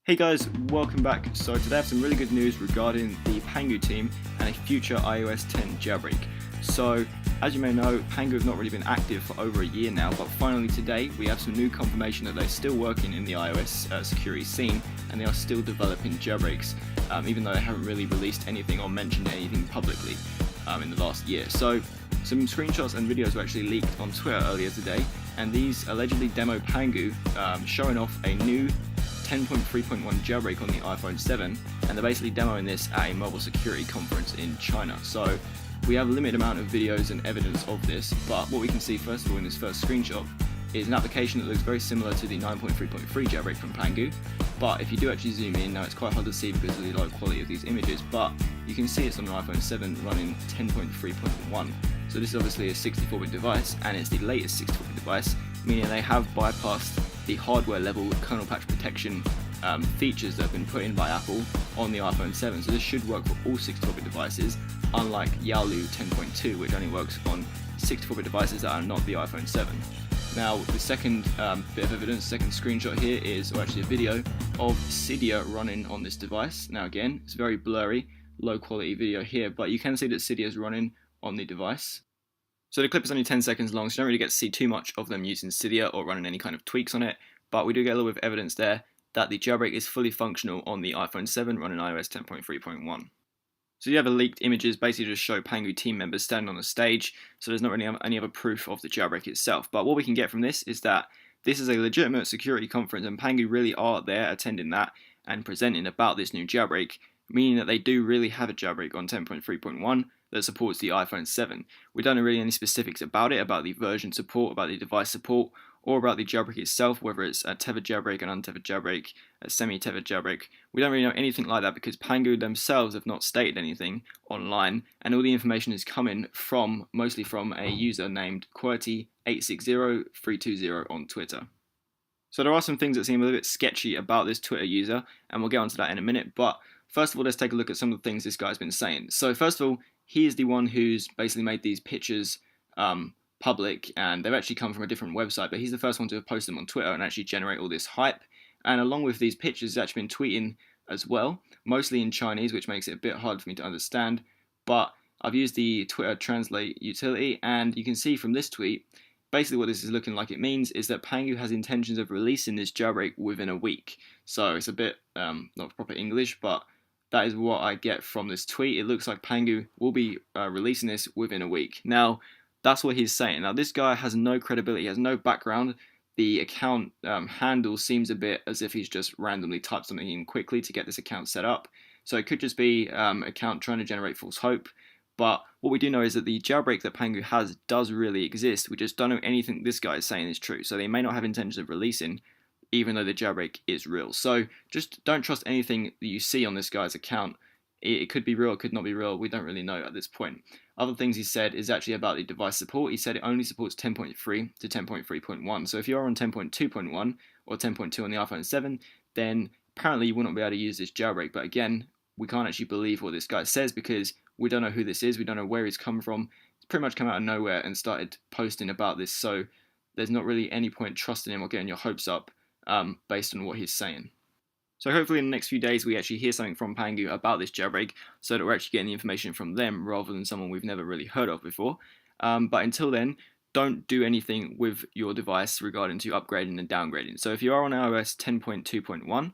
Hey guys, welcome back. So today I have some really good news regarding the Pangu team and a future iOS 10 jailbreak. So as you may know, Pangu have not really been active for over a year now, but finally today we have some new confirmation that they're still working in the iOS security scene and they are still developing jailbreaks, even though they haven't really released anything or mentioned anything publicly in the last year. So some screenshots and videos were actually leaked on Twitter earlier today, and these allegedly demo Pangu showing off a new 10.3.1 jailbreak on the iPhone 7, and they're basically demoing this at a mobile security conference in China. So we have a limited amount of videos and evidence of this, but what we can see first of all in this first screenshot is an application that looks very similar to the 9.3.3 jailbreak from Pangu, but if you do actually zoom in, now it's quite hard to see because of the low quality of these images, but you can see it's on an iPhone 7 running 10.3.1. So this is obviously a 64-bit device, and it's the latest 64-bit device, meaning they have bypassed the hardware level kernel patch protection features that have been put in by Apple on the iPhone 7. So this should work for all 64-bit devices, unlike Yalu 10.2, which only works on 64-bit devices that are not the iPhone 7. Now, the second bit of evidence, second screenshot here is, or actually a video, of Cydia running on this device. Now again, it's very blurry, low quality video here, but you can see that Cydia is running on the device. So the clip is only 10 seconds long, so you don't really get to see too much of them using Cydia or running any kind of tweaks on it, but we do get a little bit of evidence there that the jailbreak is fully functional on the iPhone 7 running iOS 10.3.1. So you have the leaked images basically just show Pangu team members standing on the stage, so there's not really any other proof of the jailbreak itself. But what we can get from this is that this is a legitimate security conference, and Pangu really are there attending that and presenting about this new jailbreak, meaning that they do really have a jailbreak on 10.3.1 that supports the iPhone 7. We don't know really any specifics about it, about the version support, about the device support, or about the jailbreak itself, whether it's a tethered jailbreak, an untethered jailbreak, a semi-tethered jailbreak. We don't really know anything like that because Pangu themselves have not stated anything online, and all the information is coming from, mostly from a user named QWERTY860320 on Twitter. So there are some things that seem a little bit sketchy about this Twitter user, and we'll get onto that in a minute, but first of all, let's take a look at some of the things this guy's been saying. So first of all, he is the one who's basically made these pictures public, and they've actually come from a different website, but he's the first one to have posted them on Twitter and actually generate all this hype. And along with these pictures, he's actually been tweeting as well, mostly in Chinese, which makes it a bit hard for me to understand, but I've used the Twitter Translate utility, and you can see from this tweet, basically what this is looking like it means is that Pangu has intentions of releasing this jailbreak within a week. So it's a bit not proper English, but that is what I get from this tweet. It looks like Pangu will be releasing this within a week. Now, that's what he's saying. Now, this guy has no credibility, he has no background. The account handle seems a bit as if he's just randomly typed something in quickly to get this account set up. So it could just be account trying to generate false hope. But what we do know is that the jailbreak that Pangu has does really exist. We just don't know anything this guy is saying is true. So they may not have intentions of releasing, even though the jailbreak is real. So just don't trust anything that you see on this guy's account. It could be real, it could not be real. We don't really know at this point. Other things he said is actually about the device support. He said it only supports 10.3 to 10.3.1. So if you're on 10.2.1 or 10.2 on the iPhone 7, then apparently you wouldn't be able to use this jailbreak. But again, we can't actually believe what this guy says because we don't know who this is. We don't know where he's come from. He's pretty much come out of nowhere and started posting about this. So there's not really any point trusting him or getting your hopes up based on what he's saying. So hopefully in the next few days we actually hear something from Pangu about this jailbreak so that we're actually getting the information from them rather than someone we've never really heard of before. But until then, don't do anything with your device regarding to upgrading and downgrading. So if you are on iOS 10.2.1,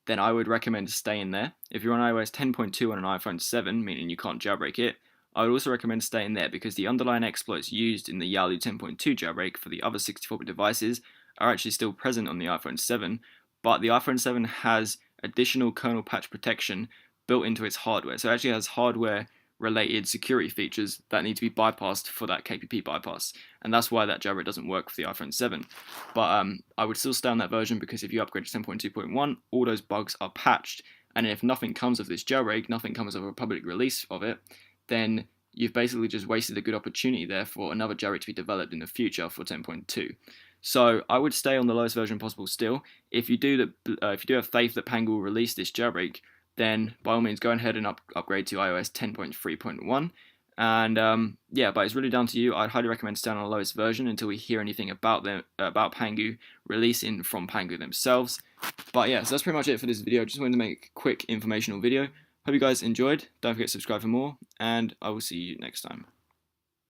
then I would recommend staying there. If you're on iOS 10.2 on an iPhone 7, meaning you can't jailbreak it, I would also recommend staying there because the underlying exploits used in the Yalu 10.2 jailbreak for the other 64-bit devices are actually still present on the iPhone 7, but the iPhone 7 has additional kernel patch protection built into its hardware. So it actually has hardware-related security features that need to be bypassed for that KPP bypass, and that's why that jailbreak doesn't work for the iPhone 7. But I would still stay on that version because if you upgrade to 10.2.1, all those bugs are patched, and if nothing comes of this jailbreak, nothing comes of a public release of it, then you've basically just wasted a good opportunity there for another jailbreak to be developed in the future for 10.2. So I would stay on the lowest version possible still. If you do have faith that Pangu will release this jailbreak, then by all means go ahead and upgrade to iOS 10.3.1. And yeah, but it's really down to you. I'd highly recommend staying on the lowest version until we hear anything about Pangu releasing from Pangu themselves. But yeah, so that's pretty much it for this video. Just wanted to make a quick informational video. Hope you guys enjoyed. Don't forget to subscribe for more, and I will see you next time.